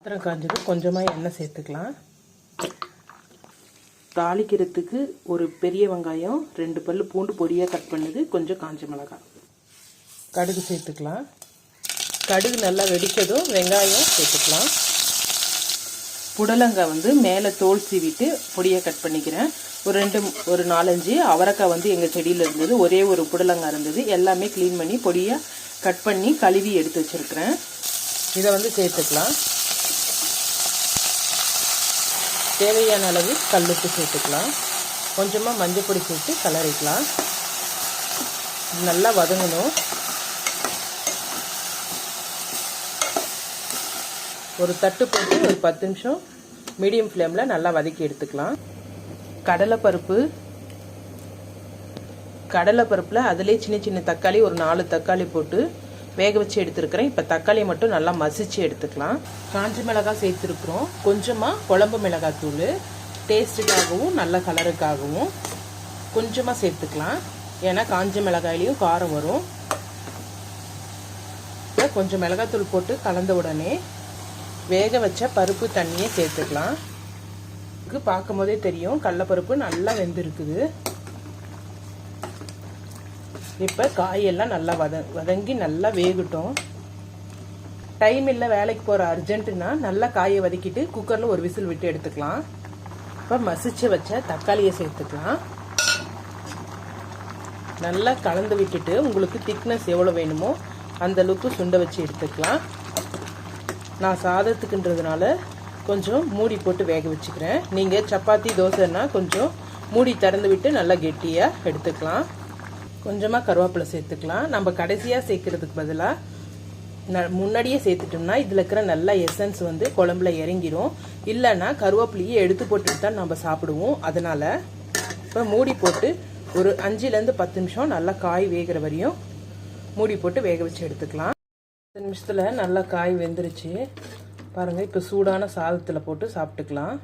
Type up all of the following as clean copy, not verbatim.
பாத்திரம் காஞ்சதும் கொஞ்சமாக எண்ணெய் சேர்த்துக்கலாம். தாளிக்கிறதுக்கு ஒரு பெரிய வெங்காயம், 2 பல்லு பூண்டு பொடியாக கட் பண்ணது, கொஞ்சம் காஞ்ச மிளகாய், கடுகு சேர்த்துக்கலாம். கடுகு நல்லா வெடித்ததும் வெங்காயம் சேர்த்துக்கலாம். புடலங்காய் மேலே தோல் சீவிட்டு பொடியாக கட் பண்ணிக்கிறேன். ஒரு 4-5 அவரைக்காய் எங்கள் செடியில் இருந்தது. ஒரே ஒரு புடலங்காய் இருந்தது. எல்லாமே க்ளீன் பண்ணி பொடியாக கட் பண்ணி கழுவி எடுத்து வச்சுருக்கிறேன். இதை சேர்த்துக்கலாம். தேவையான அளவு கல்லுப்பு சேர்த்துக்கலாம். கொஞ்சமாக மஞ்சள் பொடி சேர்த்து கலரிக்கலாம். நல்லா வதங்கணும். ஒரு தட்டு போட்டு ஒரு 10 நிமிஷம் மீடியம் ஃப்ளேமில் நல்லா வதக்கி எடுத்துக்கலாம். கடலைப்பருப்பில் அதிலே சின்ன சின்ன தக்காளி ஒரு 4 தக்காளி போட்டு வேக வச்சு எடுத்துருக்கிறேன். இப்போ தக்காளியை மட்டும் நல்லா மசிச்சு எடுத்துக்கலாம். காஞ்ச மிளகாய் சேர்த்துருக்குறோம். கொஞ்சமாக குழம்பு மிளகாய் தூள் டேஸ்ட்டுக்காகவும் நல்ல கலருக்காகவும் கொஞ்சமாக சேர்த்துக்கலாம். ஏன்னா காஞ்ச மிளகாயிலையும் காரம் வரும். கொஞ்சம் மிளகாத்தூள் போட்டு கலந்த உடனே வேக வச்ச பருப்பு தண்ணியை சேர்த்துக்கலாம். பார்க்கும் போதே தெரியும் கடலைப்பருப்பு நல்லா வெந்திருக்குது. இப்போ காயெல்லாம் நல்லா வதங்கி நல்லா வேகட்டும். டைம் இல்லை, வேலைக்கு போகிற அர்ஜென்ட்டுனா நல்லா காயை வதக்கிட்டு குக்கரில் ஒரு விசில் விட்டு எடுத்துக்கலாம். இப்போ மசிச்சு வச்ச தக்காளியை சேர்த்துக்கலாம். நல்லா கலந்து விட்டுட்டு உங்களுக்கு திக்னஸ் எவ்வளோ வேணுமோ அந்த அளவுக்கு சுண்ட வச்சு எடுத்துக்கலாம். நான் சாதத்துக்குன்றதுனால கொஞ்சம் மூடி போட்டு வேக வச்சுக்கிறேன். நீங்கள் சப்பாத்தி தோசைன்னா கொஞ்சம் மூடி திறந்து விட்டு நல்லா கெட்டியாக எடுத்துக்கலாம். கொஞ்சமாக கருவேப்பிலை சேர்த்துக்கலாம். நம்ம கடைசியாக சேர்க்கறதுக்கு பதிலாக முன்னாடியே சேர்த்துட்டோம்னா இதில் இருக்கிற நல்ல எசன்ஸ் குழம்புல இறங்கிடும். இல்லைன்னா கருவேப்பிலையே எடுத்து போட்டுட்டு தான் நம்ம சாப்பிடுவோம். அதனால் இப்போ மூடி போட்டு ஒரு 5-10 நிமிஷம் நல்லா காய் வேகிற வரையும் மூடி போட்டு வேக வச்சு எடுத்துக்கலாம். 10 நிமிஷத்தில் நல்லா காய் வெந்துருச்சு பாருங்கள். இப்போ சூடான சாதத்தில் போட்டு சாப்பிட்டுக்கலாம்.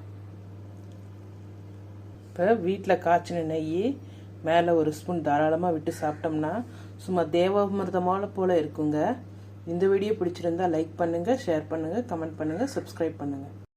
இப்போ வீட்டில் காய்ச்சின நெய் மேலே ஒரு ஸ்பூன் தாராளமாக விட்டு சாப்பிட்டோம்னா சும்மா தேவாமிர்தமான போல் இருக்குங்க. இந்த வீடியோ பிடிச்சிருந்தா லைக் பண்ணுங்கள், ஷேர் பண்ணுங்கள், கமெண்ட் பண்ணுங்கள், சப்ஸ்கிரைப் பண்ணுங்கள்.